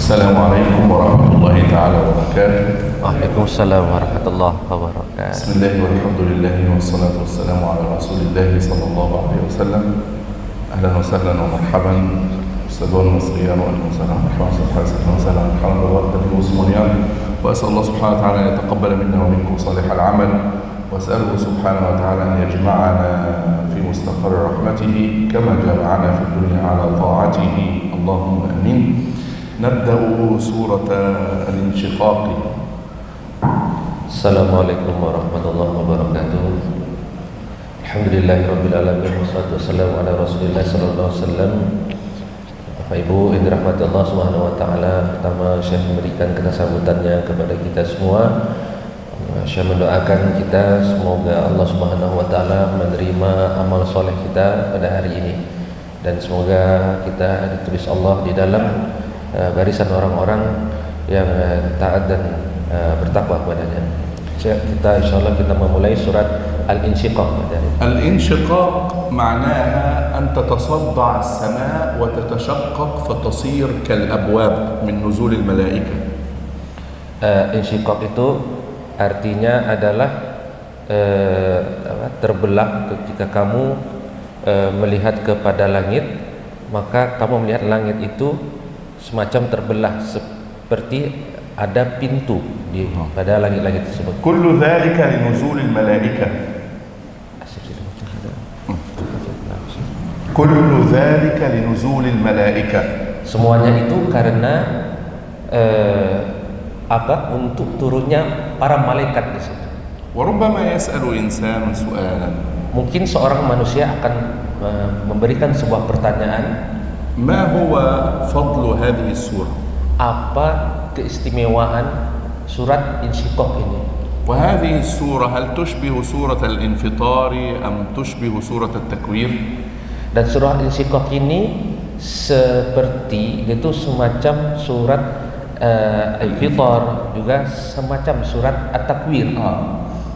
السلام عليكم ورحمة الله تعالى وبركاته. Waalaikumsalam warahmatullahi wabarakatuh. بسم الله والحمد لله والصلاة والسلام على رسول الله صلى الله عليه وسلم. أهلا وسهلا ومرحبا أستاذون المصريين وأهلا وسهلا مرحبا أهلا وسهلا مرحبا بوردة المسلمين. وأسأل الله سبحانه وتعالى أن يتقبل منا ومنكم صالح العمل، وأسأله سبحانه وتعالى أن يجمعنا في مستقر رحمته كما جمعنا في الدنيا على طاعته، اللهم آمين. نبدأ سورة الانشقاق. Assalamualaikum warahmatullahi wabarakatuh. Alhamdulillahirabbil alamin wassalatu wassalamu ala Rasulillah sallallahu alaihi wasallam. Bapak Ibu yang dirahmati Allah Subhanahu wa taala, pertama Syekh memberikan kata sambutannya kepada kita semua. Syekh mendoakan kita semoga Allah Subhanahu wa taala menerima amal soleh kita pada hari ini, dan semoga kita ditulis Allah di dalam barisan orang-orang yang taat dan bertakwa kepadanya. Kita insyaallah kita memulai surat Al-Insyiqaq. الانشقاق معناها أن تتصدع السماء وتتشقق فتصير كالأبواب من نزول الملائكة. Insyiqaq itu artinya adalah terbelah. Ketika kamu melihat kepada langit, maka kamu melihat langit itu semacam terbelah, seperti ada pintu pada langit-langit tersebut. كل ذلك لنزول الملائكة. كل ذلك لنزول الملائكة. Semuanya itu karena untuk turunnya para malaikat di situ. وربما يسأل إنسان سؤالا. Mungkin seorang manusia akan memberikan sebuah pertanyaan. ما هو فضل هذه السورة؟ Apa keistimewaan surat Insyiqaq ini? وهذه السورة هل تشبه سورة الانفطار أم تشبه سورة التكوير؟ Dan surah Insyiqaq ini seperti itu, semacam surat Al-Fitar, juga semacam surat At-Takwir.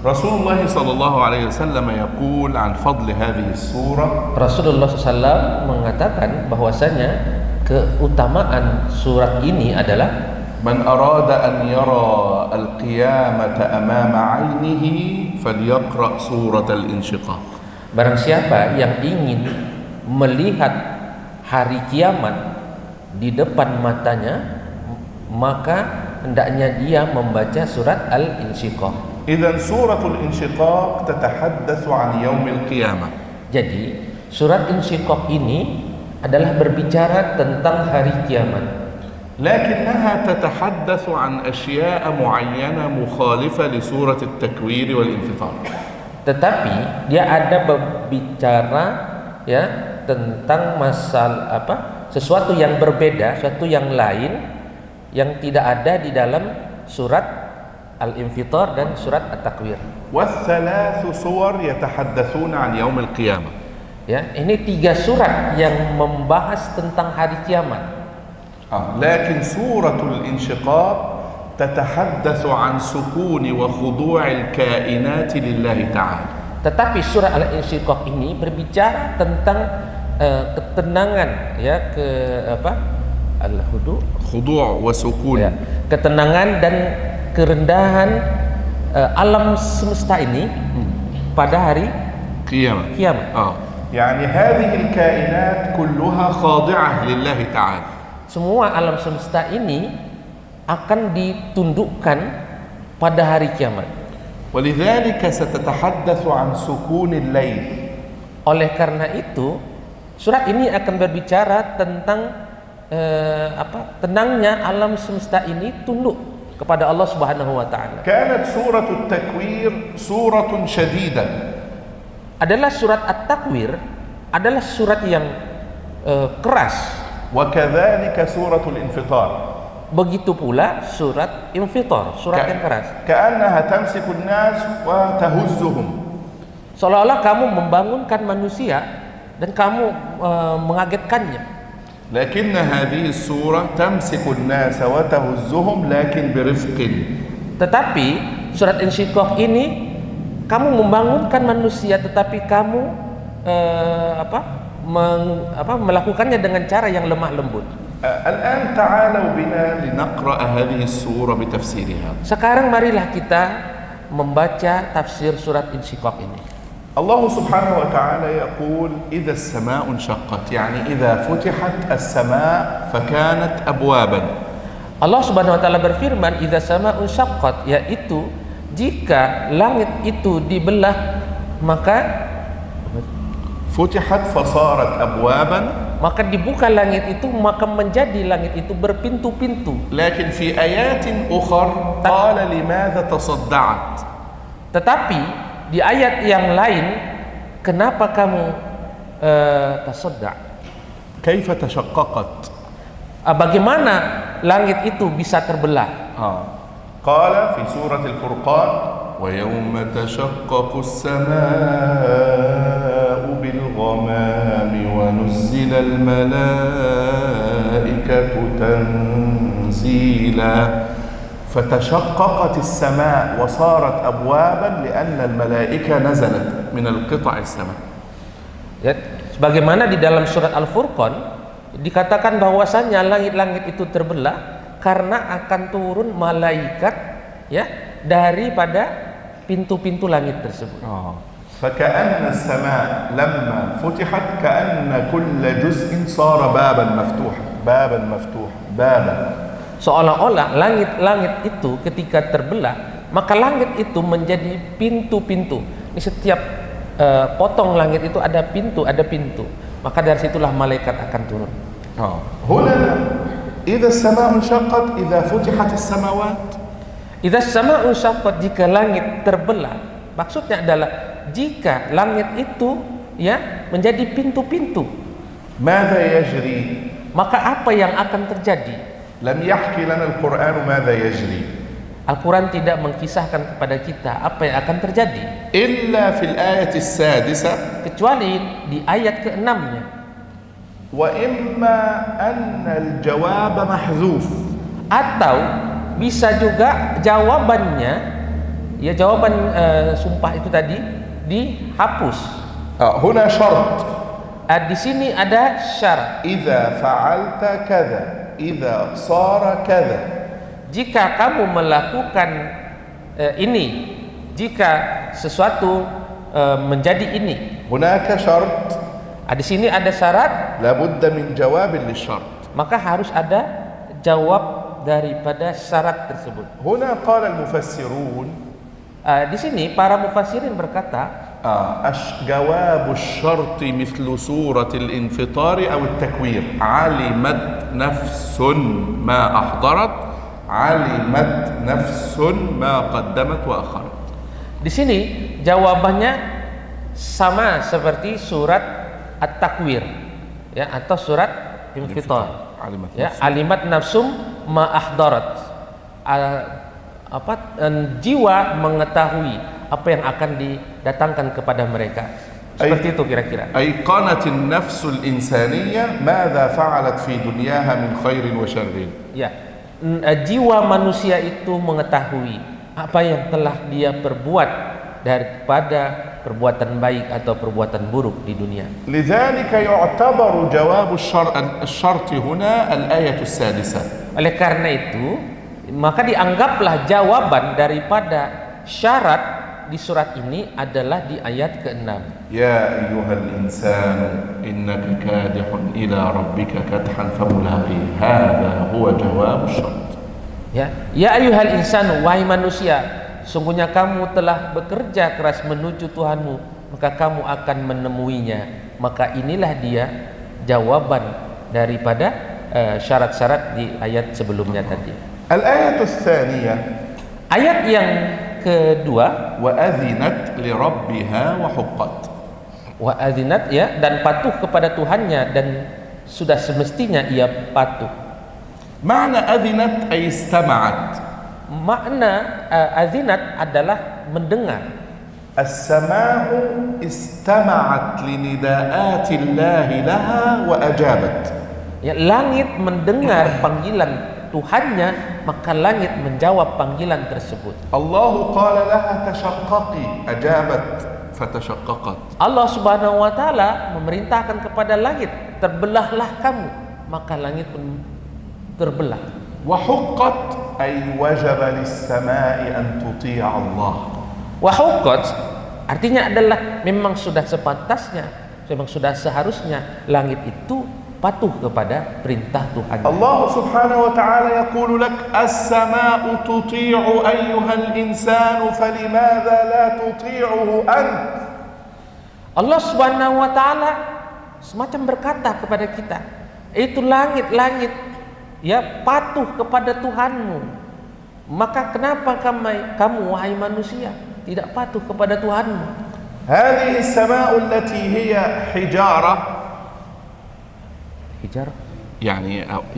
رسول الله صلى الله عليه وسلم يقول عن فضل هذه السورة. Rasulullah SAW mengatakan bahwasanya keutamaan surat ini adalah من أراد أن يرى القيامة أمام عينه فليقرأ سورة الانشقاق. Barang siapa yang ingin melihat hari kiamat di depan matanya, maka hendaknya dia membaca surat Al-Insyiqaq. إذن سورة الانشقاق تتحدث عن يوم القيامة. Jadi surat Insyiqaq ini adalah berbicara tentang hari kiamat. لكنها تتحدث عن أشياء معينة مخالفة لسورة التكوير والانفطار. Tetapi dia ada berbicara tentang sesuatu yang berbeda, sesuatu yang lain yang tidak ada di dalam surat Al-Infitar dan surat At-Takwir. والثلاث سور يتحدثون عن يوم القيامة. Ini 3 surat yang membahas tentang hari kiamat. لكن سورة الانشقاق تتحدث عن سكون وخضوع الكائنات لله تعالى. Tetapi surah Al-Insyiqaq ini berbicara tentang ketenangan, خضوع وسكون. ketenangan dan kerendahan alam semesta ini pada hari قيامة. يعني هذه الكائنات كلها خاضعة لله تعالى. Semua alam semesta ini akan ditundukkan pada hari kiamat. ولذلك ستتحدث عن سكون الليل. Oleh karena itu, surat ini akan berbicara tentang tenangnya alam semesta ini tunduk kepada Allah Subhanahu wa taala. كانت سورة التكوير سورة شديدة. Adalah surat At-Takwir adalah surat yang keras. وكذلك سورة الانفطار. Begitu pula surat Infitar, surat yang keras. كأنها تمسك الناس وتهزهم. Seolah-olah kamu membangunkan manusia dan kamu mengagetkannya. لكن هذه السورة تمسك الناس وتهزهم لكن برفق. Tetapi surat Insyiqaq ini kamu membangunkan manusia, tetapi kamu melakukannya dengan cara yang lemah lembut. الآن تعالوا بنا لنقرأ هذه السورة بتفسيرها. Sekarang marilah kita membaca tafsir surat Insyiqaq ini. الله سبحانه وتعالى يقول إذا السماء انشقت، يعني إذا فتحت السماء فكانت أبوابا. Allah Subhanahu wa taala berfirman, "Idza sama'un syaqqat", yaitu jika langit itu dibelah maka فتحت فصارت أبوابا، maka dibuka langit itu, maka menjadi langit itu berpintu-pintu. لكن في آيات أخر قال لماذا تصدعت. Tetapi di ayat yang lain, kenapa kamu tasadda'? كيف تشققت. Bagaimana langit itu bisa terbelah? قال في سورة الفرقان ويوم تشقق السماء بالغمام ونزل الملائكة تنزيلا. فتشققت السماء وصارت أبوابا لأن الملائكة نزلت من القطع السماء. Ya, sebagaimana di dalam surat Al-Furqan dikatakan bahwasanya langit-langit itu terbelah karena akan turun malaikat, ya, daripada pintu-pintu langit tersebut. فكأن السماء لما فتحت كأن كل جزء صار بابا مفتوحا بابا مفتوحا بابا. Seolah-olah langit-langit itu ketika terbelah, maka langit itu menjadi pintu-pintu. Di setiap potong langit itu ada pintu, maka dari situlah malaikat akan turun. هنا إذا السماء انشقت إذا فتحت السماوات. Idza sama'un syaqqat, jika langit terbelah, maksudnya adalah jika langit itu, ya, menjadi pintu-pintu. ماذا يجري؟ Maka apa yang akan terjadi? لم يحكي لنا القرآن ماذا يجري. Al-Quran tidak mengisahkan kepada kita apa yang akan terjadi, إلا في الآية السادسة، kecuali di ayat ke-6-nya. وإما أن الجواب محذوف. Atau bisa juga jawabannya, ya, jawaban sumpah itu tadi dihapus. هنا شرط. Di sini ada syarat. إذا فعلت كذا إذا صار كذا. Jika kamu melakukan ini, jika sesuatu menjadi ini. هناك شرط. Di sini ada syarat. لابد من جواب للشرط. Maka harus ada jawab daripada syarat tersebut. هنا قال المفسرون. Di sini para mufassirin berkata, جواب الشرط مثل سورة الانفطار أو التكوير. علمت نفس ما أحضرت علمت نفس ما قدمت وأخرت. Di sini jawabannya sama seperti surat At-Takwir, ya, atau surat Infitar. Ya, alimat nafsum ma ahdarat. Jiwa mengetahui apa yang akan didatangkan kepada mereka. Seperti itu kira-kira. أيقنت النفس الإنسانية ماذا فعلت في دنياها من خير وشر. Ya, jiwa manusia itu mengetahui apa yang telah dia perbuat daripada perbuatan baik atau perbuatan buruk di dunia. لذلك يعتبر جواب الشرط هنا الآية السادسة. Oleh karena itu, maka dianggaplah jawaban daripada syarat di surat ini adalah di ayat ke-6. يا أيها الإنسان إنك كادح إلى ربك كدحا فملاقيه هذا هو جواب الشرط. Ya ayyuhal insan, wahai manusia, sungguhnya kamu telah bekerja keras menuju Tuhanmu, maka kamu akan menemuinya. Maka inilah dia jawaban daripada syarat-syarat di ayat sebelumnya tadi. الآية الثانية. Ayat yang kedua, وأذنت لربها وحقت. Wa'adzinat, ya, dan patuh kepada Tuhannya dan sudah semestinya ia patuh. معنى أذنت أي استمعت. Makna azinat adalah mendengar. السماء استمعت لنداءات الله لها وأجابت. Ya, langit mendengar panggilan Tuhannya, maka langit menjawab panggilan tersebut. الله قال لها تشققي أجابت فتشققت. Allah Subhanahu wa taala memerintahkan kepada langit, terbelahlah kamu, maka langit pun terbelah. وحقت أي وجب للسماء أن تطيع الله. Wahuqat artinya adalah memang sudah sepantasnya, memang sudah seharusnya langit itu patuh kepada perintah Tuhan. الله سبحانه وتعالى يقول لك السماء تطيع أيها الإنسان فلماذا لا تطيعه أنت. Allah Subhanahu wa taala semacam berkata kepada kita, itu langit-langit ya patuh kepada Tuhanmu. Maka kenapa kamu wahai manusia tidak patuh kepada Tuhanmu? هذه السماء التي هي حجارة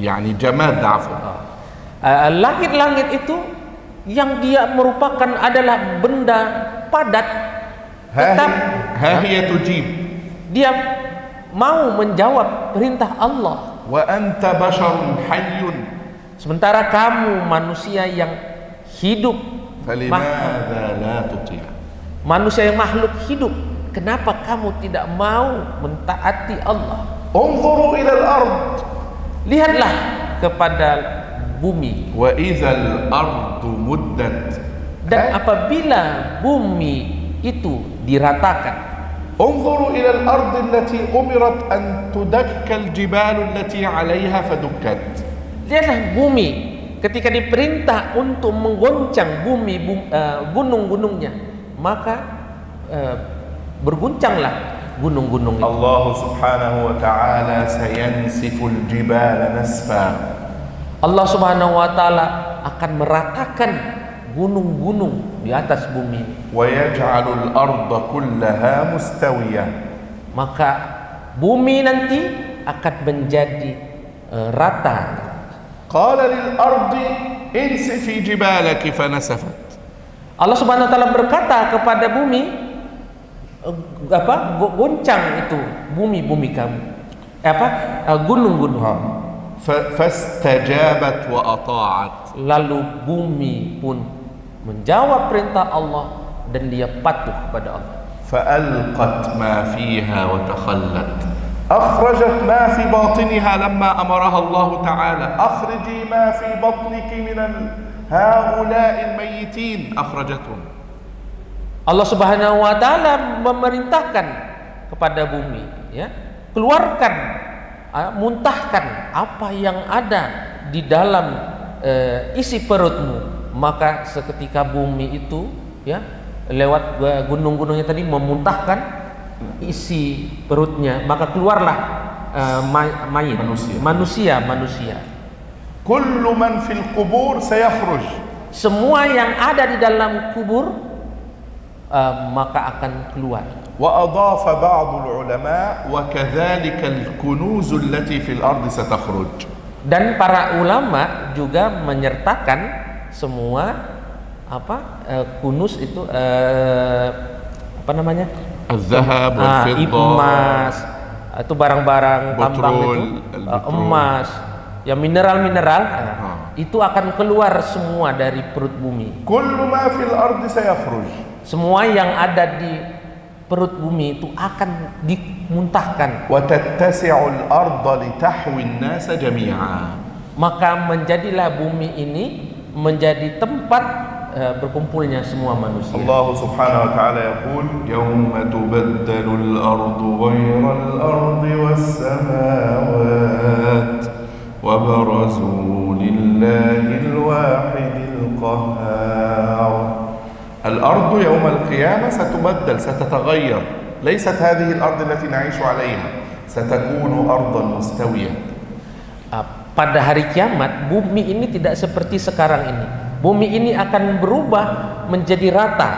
يعني جماد عفوا. Langit-langit itu yang dia merupakan adalah benda padat, tetap هي تجيب. Dia mau menjawab perintah Allah. وأنت بشر حي. Sementara kamu manusia yang hidup, فلماذا لا تطيع. manusia yang makhluk hidup, kenapa kamu tidak mau mentaati Allah? انظروا إلى الأرض. Lihatlah kepada bumi. وإذا الأرض مدت. Dan apabila bumi itu diratakan, انظروا إلى الأرض التي أمرت أن تدك الجبال التي عليها فدكت. lihatlah bumi ketika diperintah untuk menggoncang bumi, gunung-gunungnya, maka berguncanglah gunung-gunung itu. الله سبحانه وتعالى سينسف الجبال نسفا. Allah Subhanahu wa taala akan meratakan gunung-gunung di atas bumi. ويجعل الأرض كلها مستوية. Maka bumi nanti akan menjadi rata. قال للأرض انسفي جبالك فنسفت. Allah Subhanahu wa taala berkata kepada bumi, goncang itu bumi kamu. Gunung-gunung. فاستجابت وأطاعت. Lalu bumi pun menjawab perintah Allah dan dia patuh kepada Allah. فألقت ما فيها وتخلت. أخرجت ما في باطنها لما أمرها الله تعالى أخرجي ما في بطنك من هؤلاء الميتين أخرجتهم. Allah Subhanahu wa taala memerintahkan kepada bumi, ya, keluarkan, muntahkan apa yang ada di dalam isi perutmu. Maka seketika bumi itu, ya, lewat gunung-gunungnya tadi memuntahkan isi perutnya, maka keluarlah mayit, manusia. كل من في القبور سيخرج. Semua yang ada di dalam kubur maka akan keluar. وأضاف بعض العلماء وكذلك الكنوز التي في الأرض ستخرج. Dan para ulama juga menyertakan semua kunuz itu الذهب والفضة, emas, itu barang-barang tambang itu, emas, ya mineral-mineral, itu akan keluar semua dari perut bumi. كل ما في الأرض سيخرج. Semua yang ada di perut bumi itu akan dimuntahkan. وتتسع الأرض لتحوي الناس جميعا. Maka menjadilah bumi ini menjadi tempat berkumpulnya semua manusia. Allah Subhanahu wa taala yaqul yawma tubaddalu al-ardu ghayra al-ardi was-samawat wa barazu lillahi al-wahid al-qahhar. Al-ardu yawm al-qiyamah satubaddal, satataghayyar. Laysat hadhihi al-ardu allati na'ishu 'alayha, satakunu ardan mustawiyah. Pada hari kiamat bumi ini tidak seperti sekarang ini. Bumi ini akan berubah menjadi rata.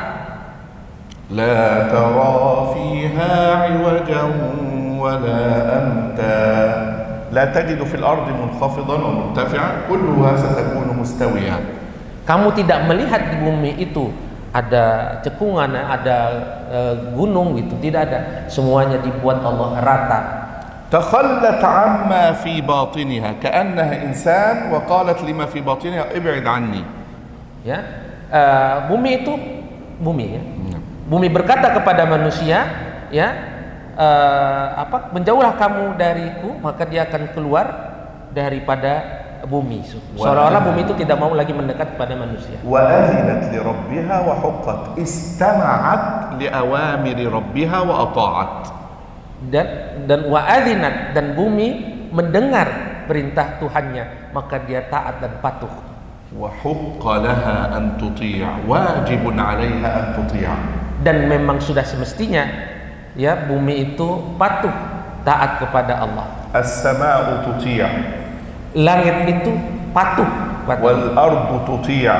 La tara fiha 'iwajan wa la amta. La tajidu fil ardi munkhafidan wa murtafi'an, kulluha satakunu mustawiyah. Kamu tidak melihat di bumi itu ada cekungan, ada gunung gitu, tidak ada. Semuanya dibuat Allah rata. تخلت عما في باطنها كأنها إنسان وقالت لما في باطنها ابعد عني. Ya, bumi itu bumi, ya. Bumi berkata kepada manusia, ya, menjauhlah kamu dariku, maka dia akan keluar daripada bumi. Seolah-olah bumi itu tidak mau lagi mendekat kepada manusia. وأذنت لربها وحقت استمعت لأوامر ربها وأطاعت. Dan wa'adzinat, dan bumi mendengar perintah Tuhannya, maka dia taat dan patuh. وحق لها أن تطيع واجب عليها أن تطيع. Dan memang sudah semestinya ya bumi itu patuh taat kepada Allah. السماء تطيع Langit itu patuh pada والأرض تطيع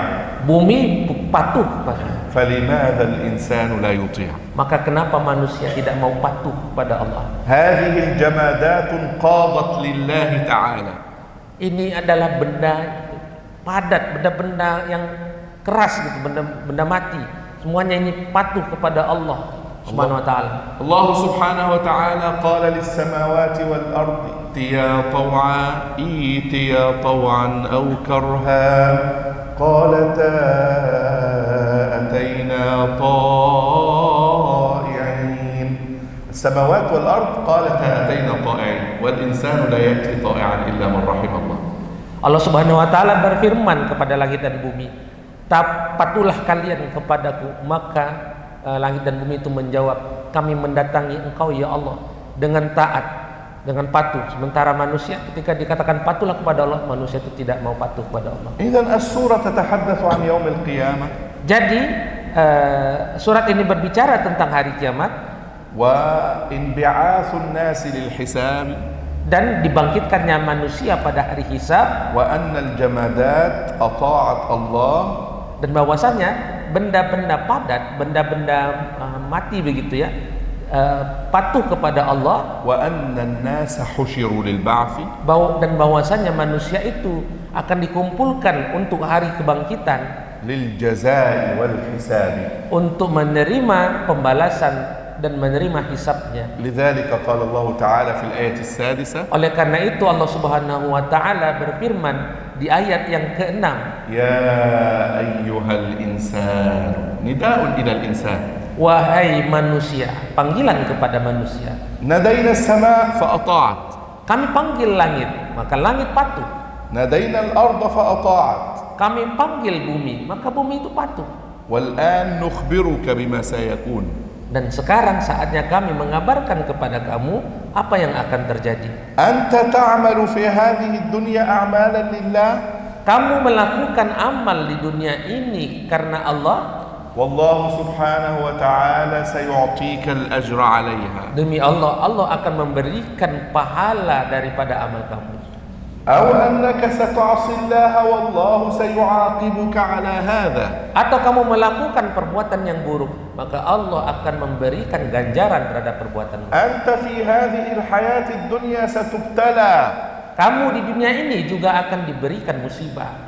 bumi patuh pada. فلماذا الإنسان لا يطيع؟ Maka kenapa manusia tidak mau patuh kepada Allah? هذه الجمادات انقادت لله تعالى. Ini adalah benda padat, benda-benda yang keras gitu, benda mati. Semuanya ini patuh kepada Allah Subhanahu wa taala. الله سبحانه وتعالى قال للسماوات والأرض ائتيا طوعا ائتيا طوعا أو كرها قالتا أتينا طائعين. السماوات والأرض قالتا أتينا طائعين والإنسان لا يأتي طائعا إلا من رحم الله. Allah Subhanahu wa taala berfirman kepada langit dan bumi, "Patuhlah kalian kepadaku." Maka langit dan bumi itu menjawab, "Kami mendatangi Engkau ya Allah dengan taat, dengan patuh." Sementara manusia ketika dikatakan patuhlah kepada Allah, manusia itu tidak mau patuh kepada Allah. إذن السورة تتحدث عن يوم القيامة. Jadi surat ini berbicara tentang hari kiamat وانبعاث الناس للحساب. dan dibangkitkannya manusia pada hari hisab, وأن الجمادات أطاعت الله. dan bahwasannya benda-benda padat, benda-benda mati begitu ya, patuh kepada Allah. وأن الناس حشروا للبعث. Dan bahwasannya manusia itu akan dikumpulkan untuk hari kebangkitan, للجزاء والحساب. untuk menerima pembalasan dan menerima hisabnya. لذلك قال الله تعالى في الآية السادسة: Oleh karena itu Allah Subhanahu wa taala berfirman di ayat yang ke-6, يا أيها الإنسان. نداء إلى الإنسان. wahai manusia, panggilan kepada manusia. نادينا السماء فأطاعت. Kami panggil langit, maka langit patuh. نادينا الأرض فأطاعت. Kami panggil bumi, maka bumi itu patuh. والآن نخبرك بما سيكون. Dan sekarang saatnya kami mengabarkan kepada kamu apa yang akan terjadi. أنت تعمل في هذه الدنيا أعمالا لله. Kamu melakukan amal di dunia ini karena Allah, والله سبحانه وتعالى سيعطيك الأجر عليها. demi Allah, Allah akan memberikan pahala daripada amal kamu. أو أنك ستعصي الله والله سيعاقبك على هذا. Atau kamu melakukan perbuatan yang buruk, maka Allah akan memberikan ganjaran terhadap perbuatanmu. أنت في هذه الحياة الدنيا ستبتلى. Kamu di dunia ini juga akan diberikan musibah.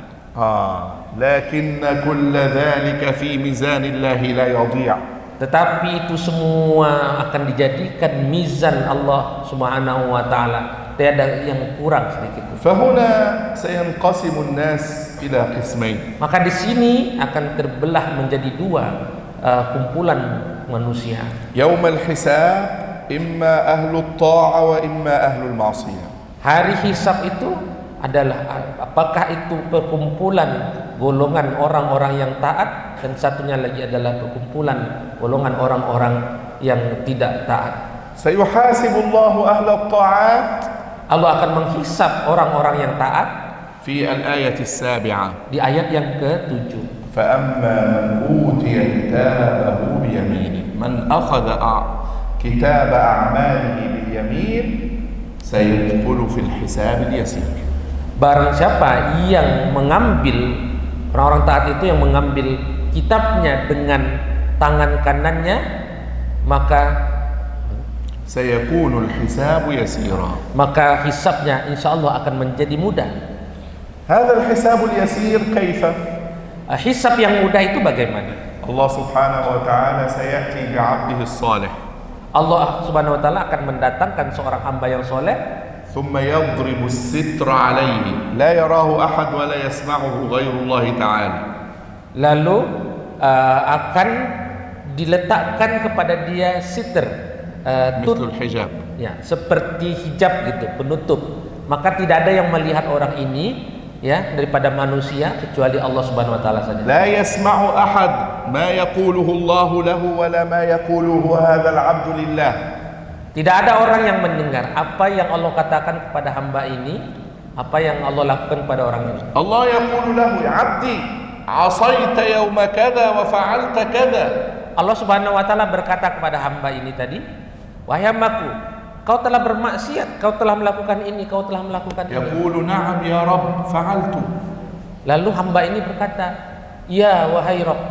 لكن كل ذلك في ميزان الله لا يضيع. Tetapi itu semua akan dijadikan mizan Allah Subhanahu wa taala. Tiada yang kurang sedikit pun. فهنا سينقسم الناس إلى قسمين. Maka di sini akan terbelah menjadi dua kumpulan manusia. يوم الحساب إما أهل الطاعة وإما أهل المعصية. Hari hisab itu adalah apakah itu perkumpulan golongan orang-orang yang taat, dan satunya lagi adalah perkumpulan golongan orang-orang yang tidak taat. سيحاسب الله أهل الطاعات. Allah akan menghisab orang-orang yang taat في الآية السابعة. di ayat yang ke-7. فأما من أوتي كتابه بيمينه. من أخذ كتاب أعماله باليمين سيدخل في الحساب اليسير. Barang siapa yang mengambil, orang-orang taat itu yang mengambil kitabnya dengan tangan kanannya, maka سيكون الحساب يسيرا. maka hisabnya insya Allah akan menjadi mudah. هذا الحساب اليسير كيف؟ Hisab yang mudah itu bagaimana? الله سبحانه وتعالى سيأتي بعبده الصالح. Allah Subhanahu wa taala akan mendatangkan seorang hamba yang soleh, ثم يضرب الستر عليه لا يراه أحد ولا يسمعه غير الله تعالى. lalu akan diletakkan kepada dia sitr, مثل الحجاب. ya, seperti hijab gitu, penutup. Maka tidak ada yang melihat orang ini ya daripada manusia kecuali Allah Subhanahu wa taala saja. لا يسمع أحد ما يقوله الله له ولا ما يقوله هذا العبد لله. Tidak ada orang yang mendengar apa yang Allah katakan kepada hamba ini, apa yang Allah lakukan kepada orang ini. الله يقول له يا عبدي عصيت يوم كذا وفعلت كذا. Allah Subhanahu wa taala berkata kepada hamba ini tadi, wahai hambaku, kau telah bermaksiat, kau telah melakukan ini, kau telah melakukan ini. يقول نعم يا رب فعلت. Lalu hamba ini berkata, ya wahai Rabb,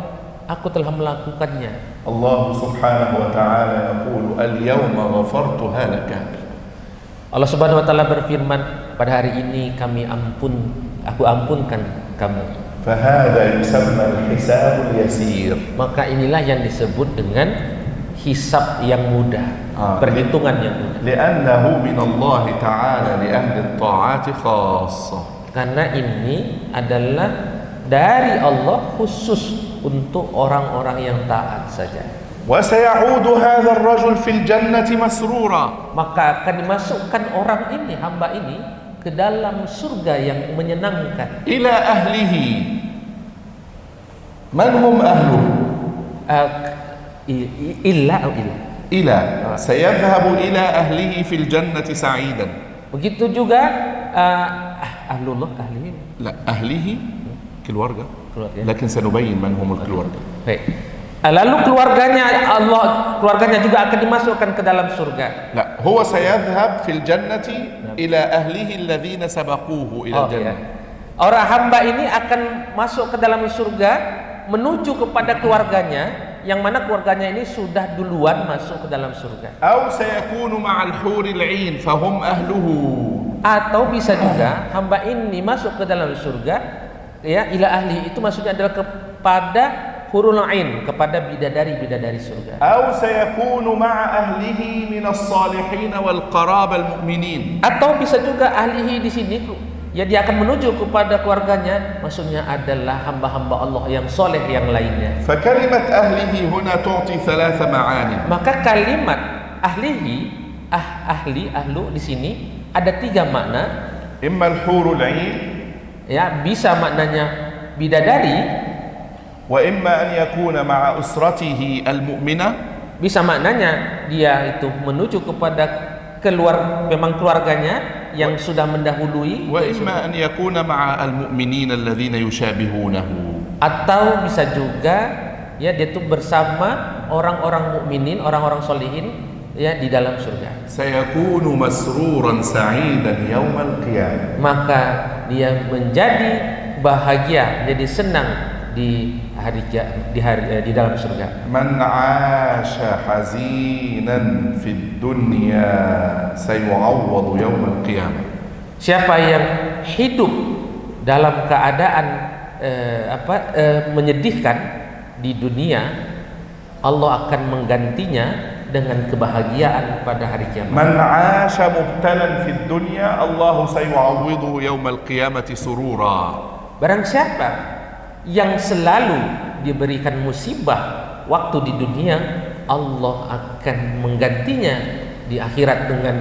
aku telah melakukannya. الله سبحانه وتعالى يقول اليوم غفرتها لك. Allah Subhanahu wa taala berfirman, pada hari ini aku ampunkan kamu. فهذا يسمى الحساب اليسير. Maka inilah yang disebut dengan hisab yang mudah, perhitungan yang mudah. لأنه من الله تعالى لأهل الطاعات خاصة. Karena ini adalah dari Allah khusus untuk orang-orang yang taat saja. وسيعود هذا الرجل في الجنة مسرورا. Maka akan dimasukkan orang ini, hamba ini, ke dalam surga yang menyenangkan. إلى أهله. من هم أهله؟ إلى سيذهب إلى أهله في الجنة سعيدا. Begitu juga ahlullah, لا أهله keluarga. keluarga. لكن سنبين من هم الكلورجا. Baik. Lalu keluarganya juga akan dimasukkan ke dalam surga. لا هو سيذهب في الجنة إلى أهله الذين سبقوه إلى الجنة. Orang hamba ini akan masuk ke dalam surga menuju kepada keluarganya, yang mana keluarganya ini sudah duluan masuk ke dalam surga. أو سيكون مع الحور العين فهم أهله. Atau bisa juga hamba ini masuk ke dalam surga, ya, ila ahli itu maksudnya adalah kepada hurul ain, kepada bidadari surga. أو سيكون مع أهله من الصالحين والقرابة المؤمنين. Atau bisa juga ahlihi di sini, ya, dia akan menuju kepada keluarganya, maksudnya adalah hamba-hamba Allah yang soleh yang lainnya. فكلمة أهله هنا تعطي ثلاث معاني. Maka kalimat ahlihi, ahlu di sini ada 3 makna. إما الحور العين. Ya, bisa maknanya bidadari. وإما أن يكون مع أسرته المؤمنة. Bisa maknanya dia itu menuju kepada keluarganya yang sudah mendahului. وإما أن يكون مع المؤمنين الذين يشابهونه. Atau bisa juga, ya, dia itu bersama orang-orang mukminin, orang-orang solihin, ya, di dalam surga. سيكون مسرورا سعيدا يوم القيامة. Maka dia menjadi bahagia, jadi senang di dalam surga. من عاش حزينا في الدنيا سيعوض يوم القيامة. Siapa yang hidup dalam keadaan menyedihkan di dunia, Allah akan menggantinya dengan kebahagiaan pada hari kiamat. من عاش مبتلا في الدنيا الله سيعوضه يوم القيامة سرورا. Barang siapa yang selalu diberikan musibah waktu di dunia, Allah akan menggantinya di akhirat dengan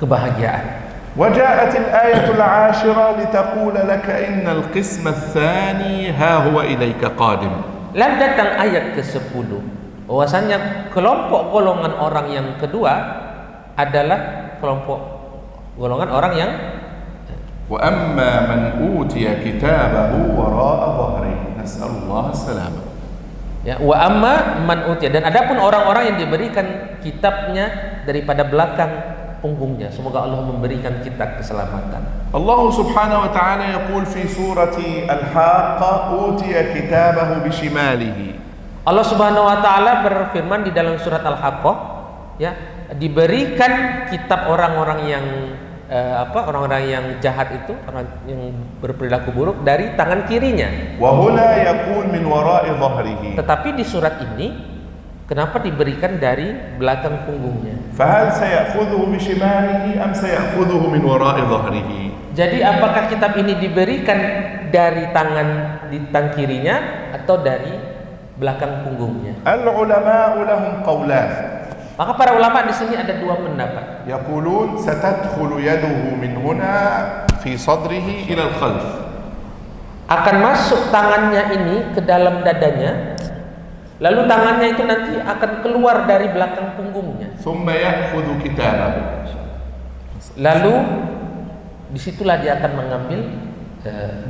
kebahagiaan. وجاءت الآية العاشرة لتقول لك إن القسم الثاني ها هو إليك قادم. Lalu datang ayat ke-10 bahwasanya kelompok golongan orang yang kedua adalah kelompok golongan orang yang وأما من أوتي كتابه وراء ظهره نسأل الله السلامة. Ya, wa amma man utiya, dan adapun orang-orang yang diberikan kitabnya daripada belakang punggungnya. Semoga Allah memberikan kita keselamatan. الله سبحانه وتعالى يقول في سورة الحاقة أوتي كتابه بشماله. Allah Subhanahu wa taala berfirman di dalam surat Al-Haqqah, ya, diberikan kitab orang-orang yang orang-orang yang jahat itu, orang yang berperilaku buruk, dari tangan kirinya. وهنا يقول من وراء ظهره. Tetapi di surat ini kenapa diberikan dari belakang punggungnya? فهل سيأخذه بشماله أم سيأخذه من وراء ظهره؟ Jadi apakah kitab ini diberikan dari tangan kirinya atau dari belakang punggungnya? العلماء لهم قولان. Maka para ulama di sini ada 2 pendapat. يقولون ستدخل يده من هنا في صدره إلى الخلف. akan masuk tangannya ini ke dalam dadanya, lalu tangannya itu nanti akan keluar dari belakang punggungnya. ثم يأخذ كتابه. Lalu disitulah dia akan mengambil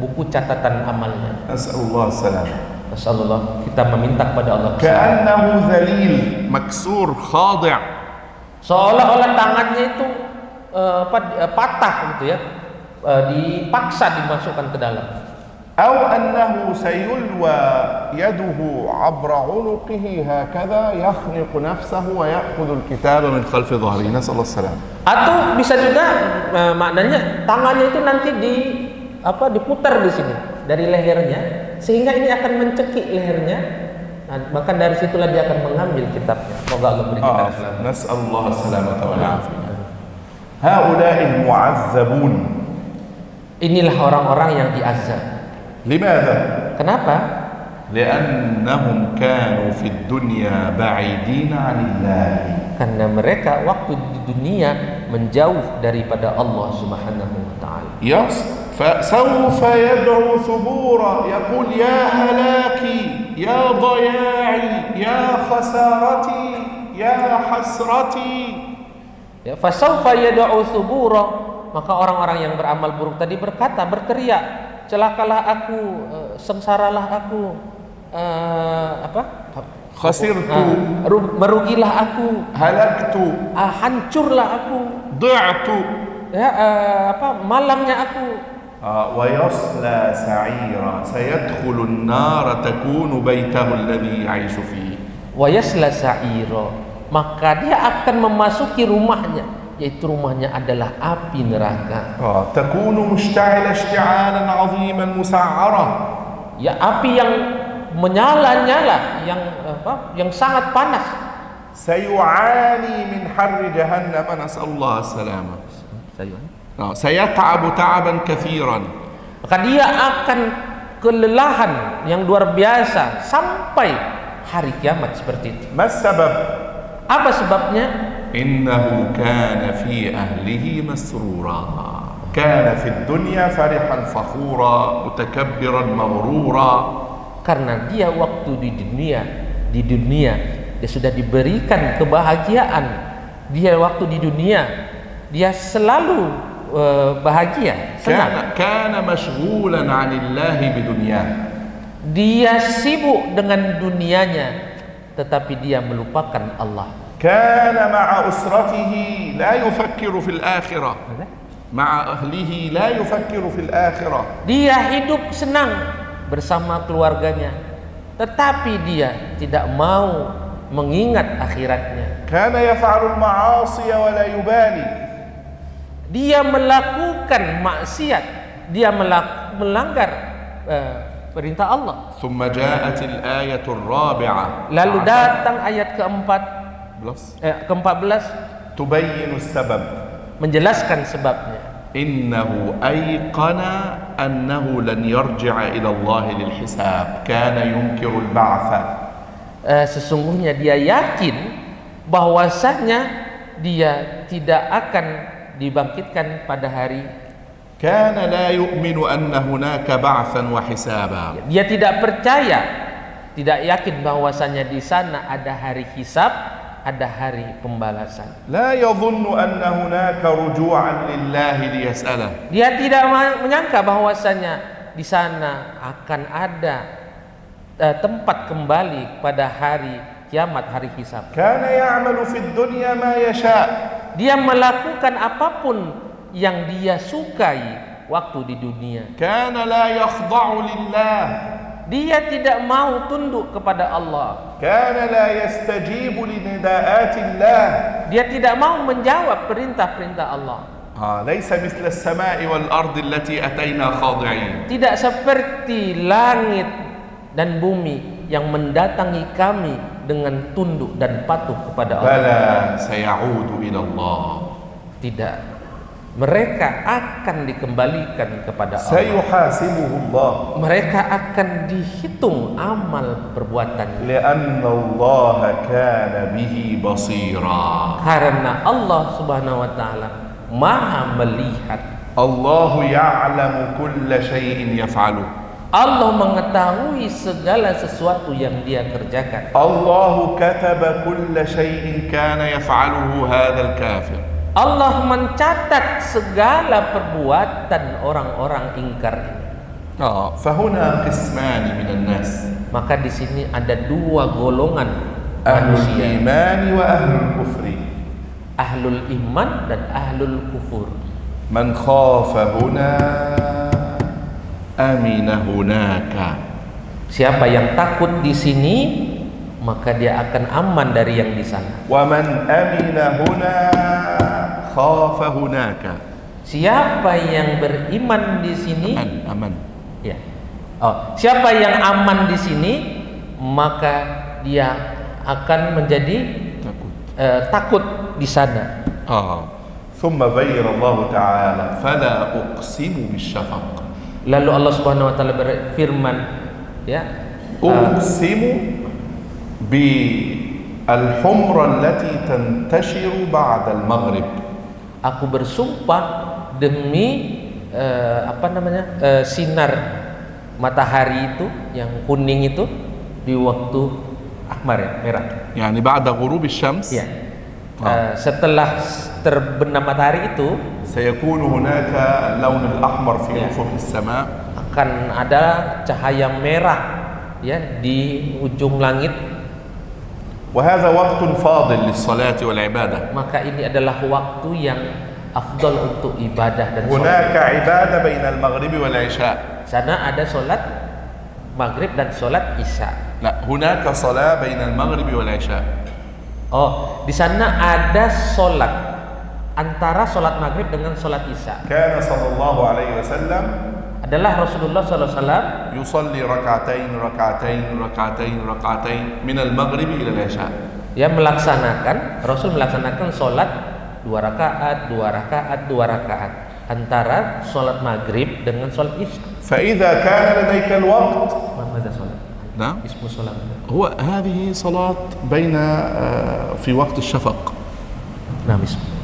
buku catatan amalnya. نسأل الله السلامة. Masyaallah, kita meminta kepada Allah. كأنه ذليل مكسور خاضع. Seolah-olah tangannya itu patah gitu ya, dipaksa dimasukkan ke dalam. أو أنه سيلوى يده عبر عنقه هكذا يخنق نفسه ويأخذ الكتاب من خلف ظهره. نسأل الله السلامة. Atau bisa juga maknanya tangannya itu nanti diputar di sini dari lehernya, sehingga ini akan mencekik lehernya. Nah, maka dari situlah dia akan mengambil kitabnya. Semoga Allah beri kita selamat. نسأل الله السلامة والعافية. هؤلاء المعذبون. Inilah orang-orang yang diazab. لماذا؟ Kenapa? لأنهم كانوا في الدنيا بعيدين عن الله. Karena mereka waktu di dunia menjauh daripada Allah Subhanahu wa taala. فسوف يدعو ثبورا يقول يا هلاكي يا ضياعي يا خسارتي يا حسرتي. Ya, fasaufa yad'u thubura, maka orang-orang yang beramal buruk tadi berteriak, celakalah aku, sengsaralah aku, khasirtu, merugilah aku, halaktu, hancurlah aku, ضعtu, malangnya aku. ويصلى سعيرا سيدخل النار تكون بيته الذي يعيش فيه. ويصلى سعيرا, maka dia akan memasuki rumahnya, yaitu rumahnya adalah api neraka. تكون مشتعلة اشتعالا عظيما مسعرة. Ya, api yang menyala-nyala, yang sangat panas. سيعاني من حر جهنم. نسأل الله السلامة. سيتعب تعبا كثيرا. Maka dia akan kelelahan yang luar biasa sampai hari kiamat seperti itu. ما السبب؟ Apa sebabnya? إنه كان في أهله مسرورا كان في الدنيا فرحا فخورا متكبرا مغرورا. Karena dia waktu di dunia dia sudah diberikan kebahagiaan. Dia waktu di dunia dia selalu bahagia, senang. كان مشغولا عن الله بدنياه. Dia sibuk dengan dunianya, tetapi dia melupakan Allah. كان مع أسرته لا يفكر في الآخرة. مع أهله لا يفكر في الآخرة. Dia hidup senang bersama keluarganya, tetapi dia tidak mau mengingat akhiratnya. كان يفعل المعاصي ولا يبالي. Dia melakukan maksiat, dia melanggar perintah Allah. ثم جاءت الآية الرابعة. Lalu datang ayat ke-14 تبين السبب. menjelaskan sebabnya. إنه أيقن أنه لن يرجع إلى الله للحساب. كان ينكر البعث. Sesungguhnya dia yakin bahwasanya dia tidak akan dibangkitkan pada hari. كان لا يؤمن أن هناك بعثا وحسابا. Dia tidak percaya, tidak yakin bahwasanya di sana ada hari hisab, ada hari pembalasan. لا يظن أن هناك رجوعا لله ليسأله. Dia tidak menyangka bahwasanya di sana akan ada tempat kembali pada hari kiamat, hari hisab. كان يعمل في الدنيا ما يشاء. Dia melakukan apapun yang dia sukai waktu di dunia. كان لا يخضع لله. Dia tidak mau tunduk kepada Allah. كان لا يستجيب لنداءات الله. Dia tidak mau menjawab perintah-perintah Allah. ليس مثل السماء والأرض التي أتينا خاضعين. Tidak seperti langit dan bumi yang mendatangi kami dengan tunduk dan patuh kepada Allah. بلى سيعود إلى الله. Tidak. Mereka akan dikembalikan kepada Allah. سيحاسبه الله. Mereka akan dihitung amal perbuatannya. لأن الله كان به بصيرا. Karena Allah Subhanahu wa taala Maha melihat. الله يعلم كل شيء يفعله. Allah mengetahui segala sesuatu yang dia kerjakan. الله كتب كل شيء كان يفعله هذا الكافر. Allah mencatat segala perbuatan orang-orang ingkar ini. فهنا قسمان من الناس. Maka di sini ada dua golongan أهل manusia. الإيمان وأهل الكفر. Ahlul iman dan ahlul kufur. من خاف هنا أمن هناك. Siapa yang takut di sini, maka dia akan aman dari yang di sana. ومن أمن هنا خاف هناك. Siapa yang beriman di sini, أمن. ya. Siapa yang aman di sini, maka dia akan menjadi takut di sana. ثم بين الله تعالى فلا أقسم بالشفق. Lalu Allah Subhanahu wa taala berfirman, ya, أقسم بالحمرة التي تنتشر بعد المغرب. aku bersumpah demi sinar matahari itu yang kuning itu di waktu ahmar, ya, merah. يعني بعد غروب الشمس Ya. Setelah terbenam matahari itu سيكون هناك اللون الأحمر في أفق السماء. akan ada cahaya merah, ya, di ujung langit. وهذا وقت فاضل للصلاة والعبادة. Maka ini adalah waktu yang afdal untuk ibadah dan هناك sholat. عبادة بين المغرب والعشاء. Sana ada sholat maghrib dan sholat isya. لا، هناك صلاة بين المغرب والعشاء. Di sana ada sholat antara sholat maghrib dengan sholat isya. كان صلى الله عليه وسلم Adalah Rasulullah SAW يصلي ركعتين ركعتين ركعتين ركعتين من المغرب إلى العشاء. Rasul melaksanakan sholat 2 rakaat, 2 rakaat, 2 rakaat antara sholat maghrib dengan sholat isya. فإذا كان لديك الوقت، Mana sholat? نعم، Ismu sholat. هو هذه صلاة بين في وقت الشفق. Nah, ismu.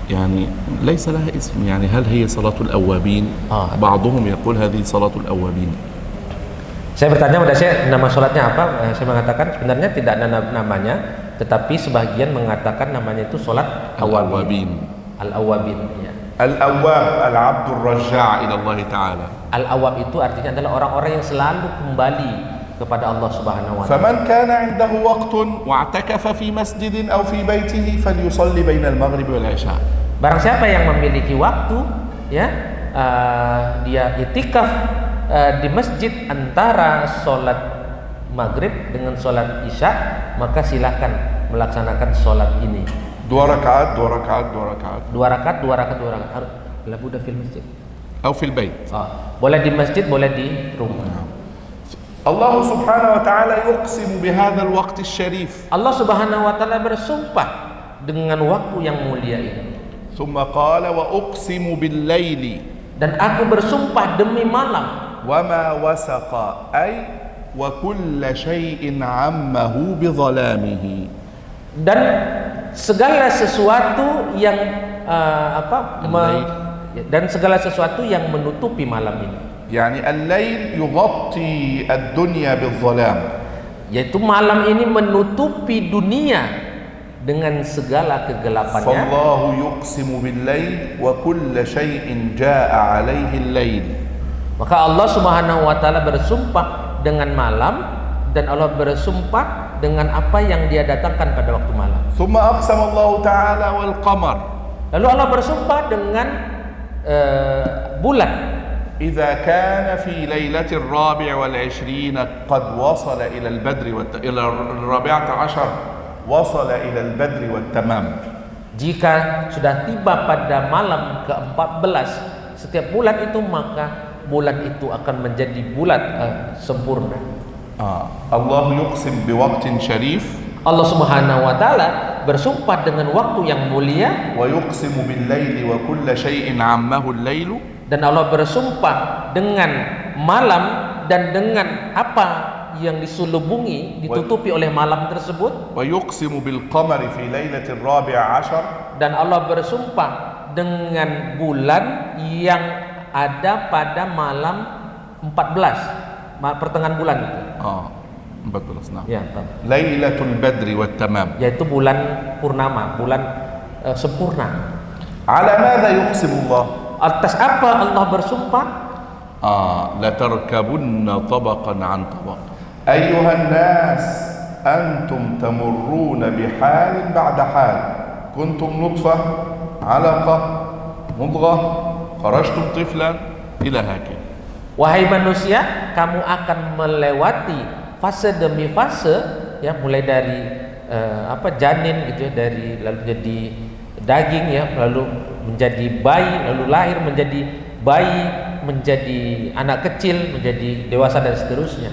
يعني ليس لها اسم، يعني هل هي صلاة الأوابين؟ بعضهم يقول هذه صلاة الأوابين. Saya bertanya pada saya, nama sholatnya apa? Saya mengatakan sebenarnya tidak ada namanya, tetapi sebagian mengatakan namanya itu sholat awabin. Al-awabin. Ya. Al-awwab al-abd ar-rajja' ila Allah Ta'ala. Al-awab itu artinya adalah orang-orang yang selalu kembali kepada Allah Subhanahu wa taala. فمن كان عنده وقت واعتكف في مسجد أو في بيته فليصلي بين المغرب والعشاء. Barang siapa yang memiliki waktu, ya, dia itikaf di masjid antara sholat maghrib dengan sholat isya, maka silakan melaksanakan sholat ini. 2 ركعات 2 ركعات 2 ركعات. 2 rakaat, 2 rakaat, 2 rakaat. Labuda fil masjid. أو في البيت. Boleh di masjid, boleh di rumah. الله سبحانه وتعالى يقسم بهذا الوقت الشريف. Allah Subhanahu wa taala bersumpah dengan waktu yang mulia ini. ثم قال وأقسم بالليل. Dan aku bersumpah demi malam. وما وسق أي وكل شيء عمه بظلامه. Dan segala sesuatu yang dan segala sesuatu yang menutupi malam ini. يعني الليل يغطي الدنيا بالظلام. Yaitu malam ini menutupi dunia dengan segala kegelapannya. فالله يقسم بالليل وكل شيء جاء عليه الليل. Maka Allah Subhanahu wa taala bersumpah dengan malam, dan Allah bersumpah dengan apa yang Dia datangkan pada waktu malam. ثم أقسم الله تعالى والقمر. Lalu Allah bersumpah dengan bulan. إذا كان في ليلة 24 قد وصل إلى البدر إلى 14 وصل إلى البدر والتمام. Jika sudah tiba pada malam ke-14 setiap bulan itu, maka bulan itu akan menjadi bulan sempurna. الله يقسم بوقت شريف. Allah Subhanahu wa taala bersumpah dengan waktu yang mulia. ويقسم بالليل وكل شيء عمه الليل. Dan Allah bersumpah dengan malam dan dengan apa yang diselubungi, ditutupi oleh malam tersebut. ويقسم بالقمر في ليلة 14. Dan Allah bersumpah dengan bulan yang ada pada malam 14. pertengahan bulan itu. betul. Nah. Ya, Lailatul Badri wat Tamam. Yaitu bulan purnama, bulan sempurna. Ala madza yuqsimu Allah? Atas apa Allah bersumpah? La tarkabunna tabaqan an tabaq. Ayyuhan nas, antum tamurruna bihalin ba'da hal. Kuntum nutfah, 'alaqah, mudghah, kharajtum tiflan ila hakadha. Wahai manusia, kamu akan melewati fase demi fase, ya, mulai dari janin gitu ya, dari lalu jadi daging ya, lalu menjadi bayi, lalu lahir menjadi bayi, menjadi anak kecil, menjadi dewasa dan seterusnya.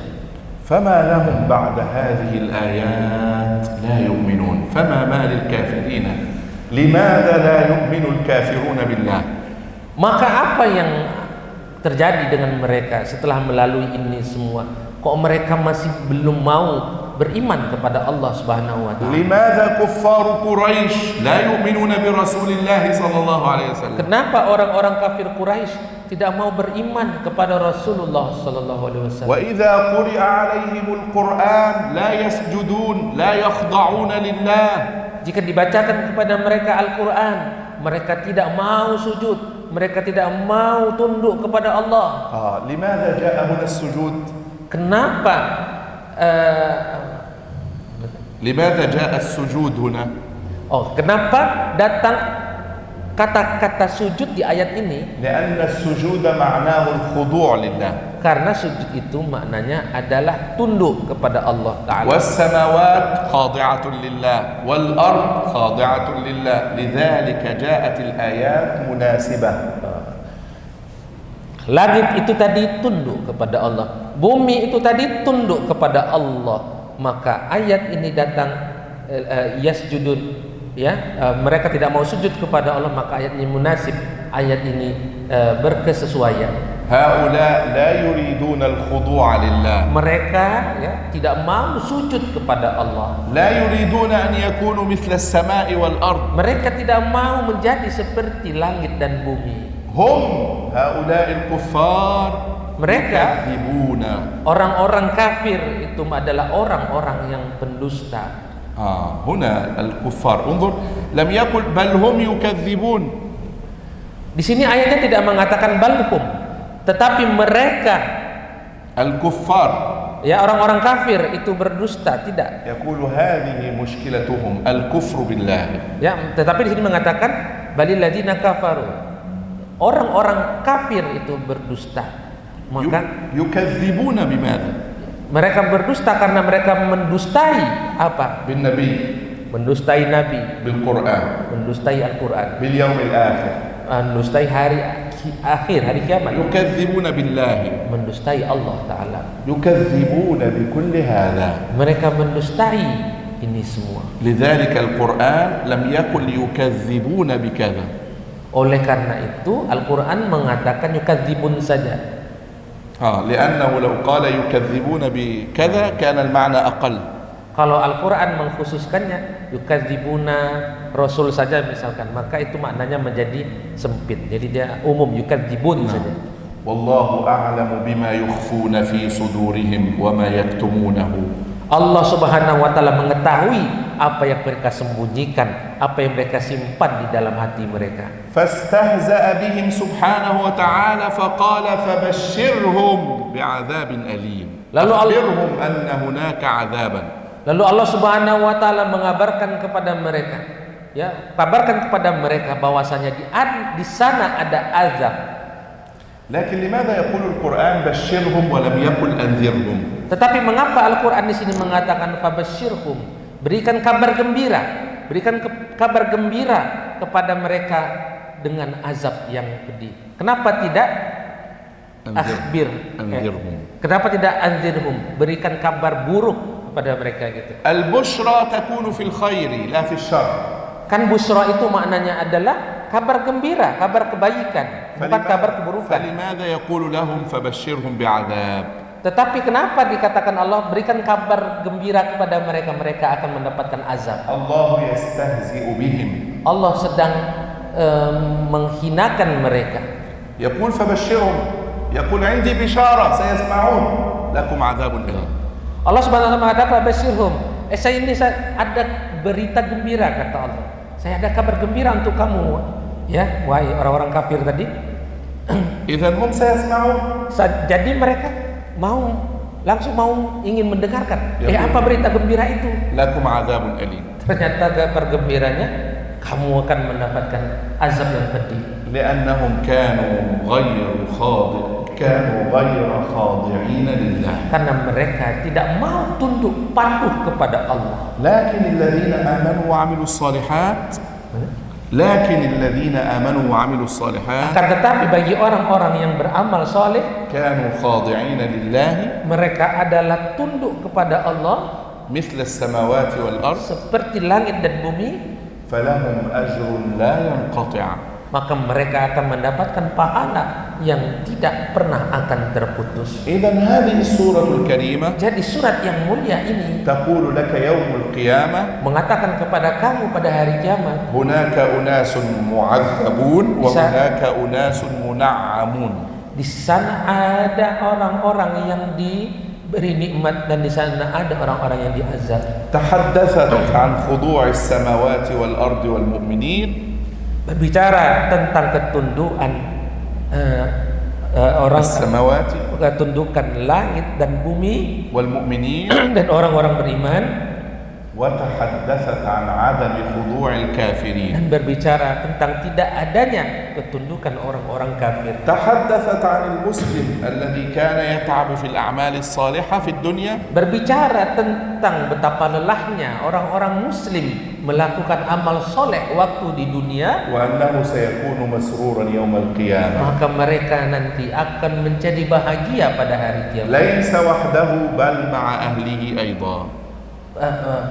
فما لهم بعد هذه الآيات لا يؤمنون فما بال الكافرين لماذا لا يؤمن الكافرون بالله. Maka apa yang terjadi dengan mereka setelah melalui ini semua? Kok mereka masih belum mau beriman kepada Allah Subhanahu wa taala? Limadza kuffar Quraisy la yu'minuna bi Rasulillah sallallahu alaihi wasallam? Kenapa orang-orang kafir Quraisy tidak mau beriman kepada Rasulullah sallallahu alaihi wasallam? Wa idza quri'a 'alaihimul Qur'an la yasjudun la yakhda'una lillah. Jika dibacakan kepada mereka Al-Qur'an, mereka tidak mau sujud, mereka tidak mau tunduk kepada Allah. Limadza ja'a huna as-sujud? Kenapa limadza ja'a as-sujud huna? Kenapa datang kata-kata sujud di ayat ini? Lianna as-sujuda ma'nahu al-khudu' lillah. Karena sujud itu maknanya adalah tunduk kepada Allah Ta'ala. Was-samawat khadi'atun lillah wal ard khadi'atun lillah. Lidzalika ja'at al-ayat munasibah. Langit itu tadi tunduk kepada Allah, bumi itu tadi tunduk kepada Allah. Maka ayat ini datang yasjudun, ya, mereka tidak mau sujud kepada Allah, maka ayat ini munasib, ayat ini berkesesuaian. Haula la yuriduna al-khudu'a lillah. Mereka, ya, tidak mau sujud kepada Allah. La yuriduna an yakunu mithla as-sama'i wal ard. Mereka tidak mau menjadi seperti langit dan bumi. Hum haula'il kuffar. Mereka yukadzibuna. Orang-orang kafir itu adalah orang-orang yang pendusta. Huna al-kuffar. Unzur, lam yakul bal hum yukadzibun. Di sini ayatnya tidak mengatakan balhum, tetapi mereka al-kuffar, ya, orang-orang kafir itu berdusta, tidak. Yaqulu hadhihi mushkilatuhum al-kufru billah. Ya, tetapi di sini mengatakan balil ladzina kafaru. Orang-orang kafir itu berdusta. Maka yukadzibuna bimadza? Mereka berdusta karena mereka mendustai apa? Bin nabi. Mendustai nabi, bil Qur'an, mendustai Al-Qur'an, bil yaumil akhir, mendustai hari akhir, hari kiamat. Yukadzibuna billahi, mendustai Allah Ta'ala. Yukadzibuna bi kulli hadha. Mereka mendustai ini semua. Lidzalika al-Qur'an lam yakul yukadzibuna bikadza. Oleh karena itu Al-Quran mengatakan yukadzibun saja. Li'annahu law qala yukadzibuna bikadza kana al-ma'na aqall. Kalau Al-Quran mengkhususkannya yukadzibuna Rasul saja misalkan, maka itu maknanya menjadi sempit. Jadi dia umum yukadzibun saja. Wallahu a'lamu bima yukhfuna fi sudurihim wa ma yaktumunahu. Allah Subhanahu wa taala mengetahui apa yang mereka sembunyikan, apa yang mereka simpan di dalam hati mereka. Fastahza'a bihim subhanahu wa ta'ala faqala fabashshirhum bi'adzabin alim. Akhbirhum anna hunaka 'adzaban. Lalu Allah Subhanahu wa taala mengabarkan kepada mereka, ya, kabarkan kepada mereka bahwasanya di sana ada azab. Lakin limadha yaqulu al-Qur'an bashshirhum wa lam yaqul anzirhum? Tetapi mengapa Al-Quran di sini mengatakan fabashshirhum, berikan kabar gembira, berikan kabar gembira kepada mereka dengan azab yang pedih. Kenapa tidak anzirhum? Kenapa tidak anzirhum, berikan kabar buruk kepada mereka gitu? Al-bushra takunu fil khairi la fil syarr. Kan busra itu maknanya adalah kabar gembira, kabar kebaikan, bukan kabar keburukan. Falimadha yaqulu lahum fabashshirhum bi'adzab? Tetapi kenapa dikatakan Allah berikan kabar gembira kepada mereka, mereka akan mendapatkan azab? Allah yastahzi'u bihim. Allah sedang menghinakan mereka. Yaqul fabashshirhum. يقول عندي بشارة سيسمعون لكم عذاب أليم. Allah Subhanahu wa taala mengatakan basyirhum. Saya ada berita gembira kata Allah. Saya ada kabar gembira untuk kamu, ya, wahai orang-orang kafir tadi. إذن هم سيسمعون. Jadi mereka langsung mau ingin mendengarkan. Apa berita gembira itu? لكم عذاب أليم. Ternyata kabar gembiranya kamu akan mendapatkan azab yang pedih. لأنهم كانوا غير خاضعين لله. Karena mereka tidak mau tunduk patuh kepada Allah. لكن الذين آمنوا وعملوا الصالحات Akan tetapi bagi orang-orang yang beramal soleh, كانوا خاضعين لله mereka adalah tunduk kepada Allah مثل السماوات والأرض seperti langit dan bumi, فلهم أجر لا ينقطع. maka mereka akan mendapatkan pahala yang tidak pernah akan terputus. إذن هذه السورة الكريمة Jadi surat yang mulia ini تقول لك يوم القيامة mengatakan kepada kamu pada hari kiamat, هناك أناس معذبون وهناك أناس منعمون. di sana ada orang-orang yang diberi nikmat dan di sana ada orang-orang yang diazab. تحدثت عن خضوع السماوات والأرض والمؤمنين. Berbicara tentang ketundukan orang, ketundukan langit dan bumi والمؤمنين dan orang-orang beriman, وتحدثت عن عدم خضوع الكافرين. dan berbicara tentang tidak adanya ketundukan orang-orang kafir. تحدثت عن المسلم الذي كان يتعب في الأعمال الصالحة في الدنيا. Berbicara tentang betapa lelahnya orang-orang muslim melakukan amal soleh waktu di dunia, وأنه سيكون مسرورا يوم القيامة. maka mereka nanti akan menjadi bahagia pada hari kiamat. ليس وحده بل مع أهله أيضا.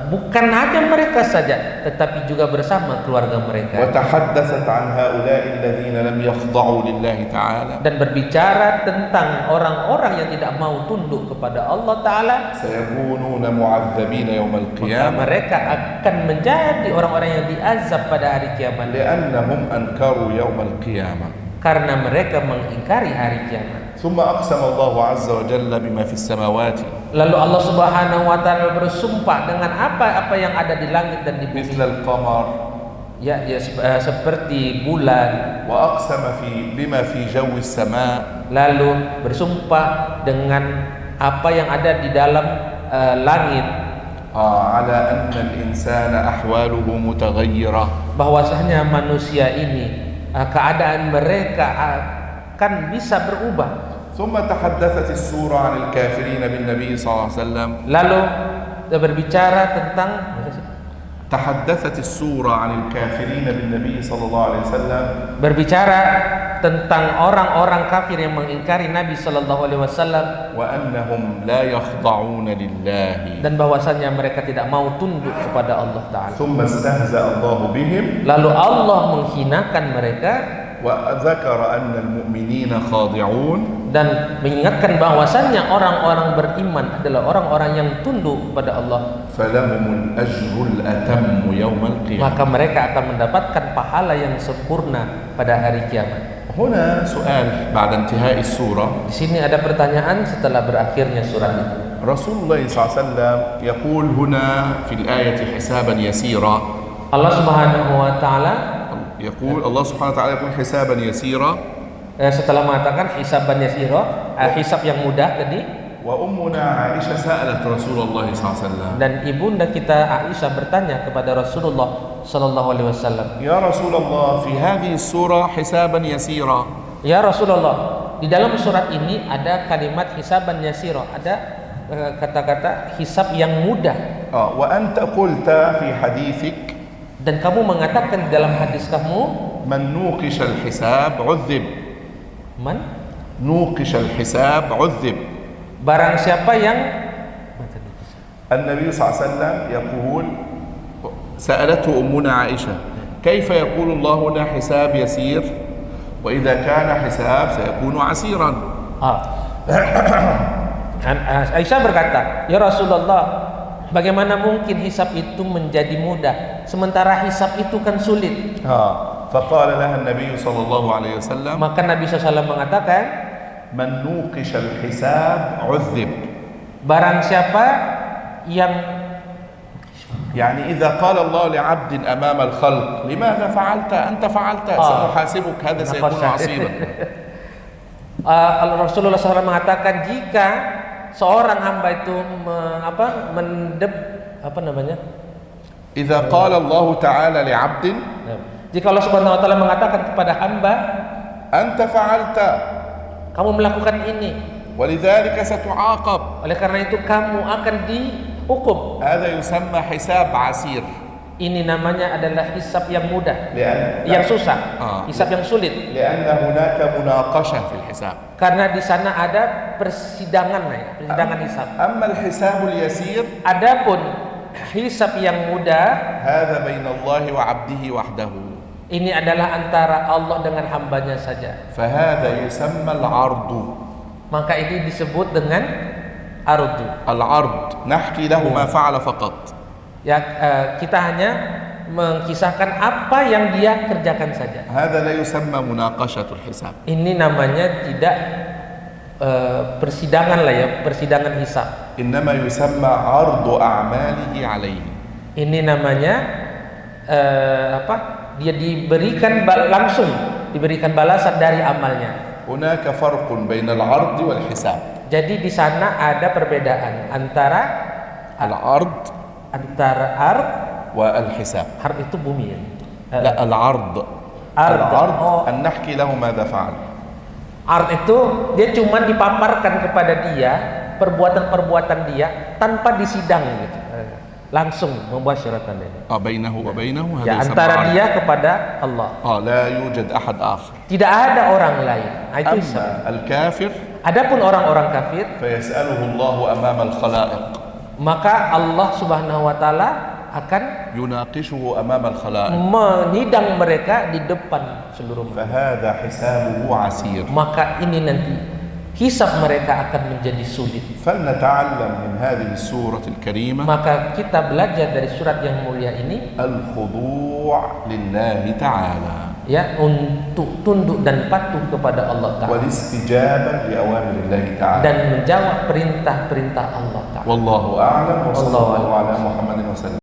Bukan hanya mereka saja, tetapi juga bersama keluarga mereka. وتحدثت عن هؤلاء الذين لم يخضعوا لله تعالى. Dan berbicara tentang orang-orang yang tidak mau tunduk kepada Allah Ta'ala, سيكونون معذبين يوم maka القيامة mereka akan menjadi orang-orang yang diazab pada hari kiamat, لأنهم أنكروا يوم القيامة. karena mereka mengingkari hari kiamat. ثم أقسم الله عز وجل بما في السماوات Lalu Allah Subhanahu wa taala bersumpah dengan apa-apa yang ada di langit dan di bumi. مثل القمر. Seperti bulan. وأقسم بما في جو السماء. Lalu bersumpah dengan apa yang ada di dalam langit. على أن الإنسان أحواله متغيرة. Bahwasanya manusia ini keadaan mereka akan bisa berubah. ثم تحدثت السورة عن الكافرين بالنبي صلى الله عليه وسلم. Lalu berbicara tentang تحدثت السورة عن الكافرين بالنبي صلى الله عليه وسلم. Berbicara tentang orang-orang kafir yang mengingkari Nabi sallallahu alaihi wasallam, وأنهم لا يخضعون لله. dan bahwasanya mereka tidak mau tunduk kepada Allah Ta'ala. ثم استهزأ الله بهم. Lalu Allah menghinakan mereka وذكر أن المؤمنين خاضعون. dan mengingatkan bahwasannya orang-orang beriman adalah orang-orang yang tunduk kepada Allah. فلهم الأجر الأتم يوم القيامة. Maka mereka akan mendapatkan pahala yang sempurna pada hari kiamat. هنا سؤال بعد انتهاء السورة. Di sini ada pertanyaan setelah berakhirnya surat itu. رسول الله صلى الله عليه وسلم يقول هنا في الآية حسابا يسيرا. Allah Subhanahu wa taala يقول الله سبحانه وتعالى يقول حسابا يسيرا. Setelah mengatakan hisaban yasira, hisab yang mudah tadi, وأمنا عائشة سألت رسول الله صلى الله عليه وسلم. dan ibunda kita Aisyah bertanya kepada Rasulullah sallallahu alaihi wasallam, يا رسول الله في هذه السورة حسابا يسيرا. ya Rasulullah, di dalam surat ini ada kalimat hisaban yasira, ada kata-kata hisab yang mudah. وأنت قلت في حديثك Dan kamu mengatakan di dalam hadis kamu, من نوقش الحساب عذب. man نوقش الحساب عذب. barang siapa yang النبي صلى الله عليه وسلم يقول سألته أمنا عائشة كيف يقول الله هنا حساب يسير وإذا كان حساب سيكون عسيرا. Aisyah berkata, ya Rasulullah, bagaimana mungkin hisab itu menjadi mudah sementara hisab itu kan sulit? فقال لها النبي صلى الله عليه وسلم Maka Nabi SAW mengatakan, من نوقش الحساب عذب. Barang siapa yang يعني إذا قال الله لعبد أمام الخلق لماذا فعلت أنت فعلت سأحاسبك هذا سيكون عصيبا. Rasulullah SAW mengatakan jika seorang hamba itu إذا قال الله تعالى لعبد jika Allah Subhanahu wa taala mengatakan kepada hamba, أنت فعلت, kamu melakukan ini, ولذلك ستعاقب, oleh karena itu kamu akan dihukum. هذا يسمى حساب عسير. Ini namanya adalah hisab yang mudah, لأن yang susah, hisab yang sulit. لأن هناك مناقشة في الحساب. Karena di sana ada persidangan, persidangan hisab. أما الحساب اليسير, adapun hisab yang mudah, هذا بين الله وعبده وحده. ini adalah antara Allah dengan hambanya saja. فهذا يسمى العرض. Maka ini disebut dengan ardu. العرض نحكي له ما فعل فقط. Ya, kita hanya mengkisahkan apa yang dia kerjakan saja. هذا لا يسمى مناقشة الحساب. Ini namanya tidak persidangan lah ya, persidangan hisab. إنما يسمى عرض أعماله عليه. Ini namanya dia diberikan langsung diberikan balasan dari amalnya. هناك فرق بين العرض والحساب. Jadi di sana ada perbedaan antara العرض ard والحساب. ard itu bumi ya. لا العرض. العرض أن نحكي له ماذا فعل. Ard itu dia cuma dipaparkan kepada dia perbuatan-perbuatan dia tanpa disidang gitu. Langsung membuat syaratan ini. بينه وبينه هذا Ya, يسمى antara عرض. dia kepada Allah. لا يوجد أحد آخر. Tidak ada orang lain. Itu hisab. أما الكافر Adapun orang-orang kafir, فيسأله الله أمام الخلائق. maka Allah Subhanahu wa taala akan يناقشه أمام الخلائق. menyidang mereka di depan seluruh manusia. فهذا حسابه عسير. Maka ini nanti hisab mereka akan menjadi sulit. فلنتعلم من هذه السورة الكريمة Maka kita belajar dari surat yang mulia ini الخضوع لله تعالى ya, untuk tunduk dan patuh kepada Allah Ta'ala والاستجابة لأوامر الله تعالى. dan menjawab perintah-perintah Allah Ta'ala. والله أعلم وصلى والله الله على محمد وسلم.